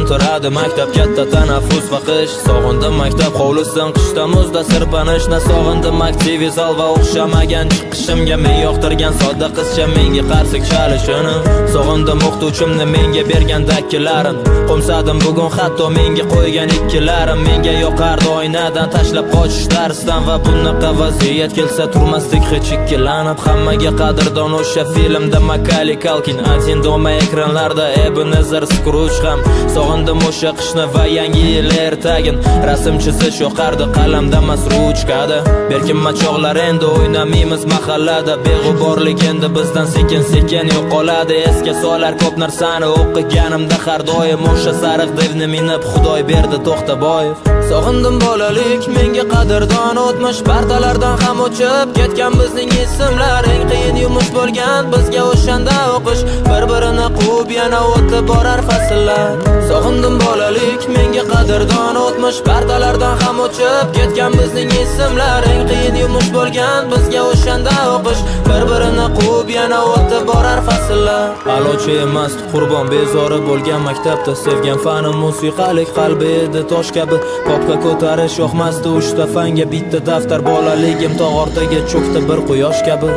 turadi maktab, katta tanaffus va qish. Sog'indim maktab hovlisidan, qishda muzda sirpanish. Na sog'indim aktiv zal va o'xshamagan chiqishimga. Men yoqtirgan sodda qizcha menga qarsik chalishini. Sog'indim o'qituvchimni menga bergan dakkilarim. Qo'msadim bugun hatto menga qo'ygan ikkilarim. Menga yoqardi oynadan tashlab qochish darsdan. Va bunaqa vaziyat kelsa turmasdik hech ikkilanib. Hammaga qadrdon o'sha filmda Macaulay Culkin, один дома ekranlarda Ebenezer Scrooge ham. Sog'indim o'sha qishni va yangi yil ertagin. Rasm chizish yoqardi qalamda emas ruchkada. Berkinma chog'lar endi o'ynamaymiz mahallada. Beg'uborlik endi bizdan sekin sekin yo'qoladi. Esga solar ko'p narsani o'qiganimda har doim o'sha sariq devni minib Xudoy berdi To'xtaboyev. Sog'indim bolalik, menga qadrdon o'tmish partalardan ham o'chib ketgan bizning ismlar. Eng qiyin yumush bo'lgan bizga o'shanda o'qish, bir-birini quvib yana o'tib borar fasllar. Sog'indim bolalik, menga qadrdon o'tmish partalardan ham o'chib ketgan bizning ismlar. Eng qiyin yumush bo'lgan bizga o'shanda o'qish, bir-birini quvib yana o'tib borar fasllar. Alochi emas qurbon bezori bo'lgan maktabda sevgan fanim musiqalik qalbi edi tosh kabi. Popka ko'tarish yoqmasdi uchta fanga, bitta daftar bolaligim tog' ortiga cho'kdi bir quyosh kabi.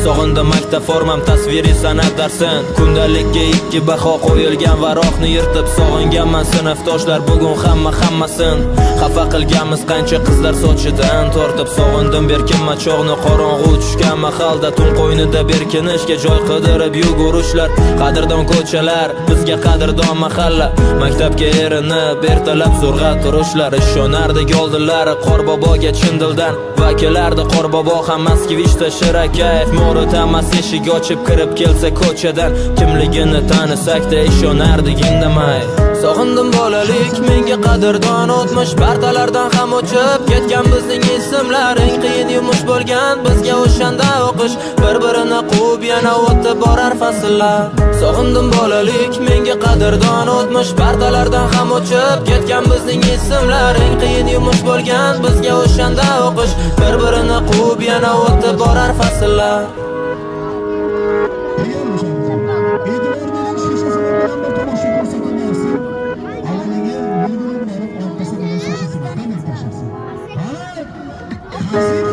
Sog'indim maktab formam tasviriy san'at darsin. Kundalikka 2 baho qo'yilgan varoqni yirtib sog'inganman sinfdoshlar bugun hammasin. Xafa qilganmiz qancha qizlar sochidan tortib. Sog'indim berkinma chog'ni qorong'u tushgan mahalda tun qo'ynida berkinishga joy qidirib yugurishlar. Qadrdon ko'chalar bizga qadrdon mahalla. Maktabga erinib ertalab zo'rg'a turishlar. Ishonardik oldinlar Qorboboga chin dildan. Vakilardi Qorbobo ham Moskvishda Shirakayev. Mo'ritamas eshik ochib kirib kelsa ko'chadan. Kimligini tanisak-da ishonardik indamay. Sog'indim bolalik, menga qadrdon o'tmish partalardan ham o'chib ketgan bizning ismlar. Eng qiyin yumush bo'lgan bizga o'shanda o'qish, bir-birini quvib yana o'tib borar fasllar. Sog'indim bolalik, menga qadrdon o'tmish partalardan ham o'chib ketgan bizning ismlar. Eng qiyin yumush bo'lgan bizga o'shanda o'qish, bir-birini quvib yana o'tib borar fasllar. Thank you.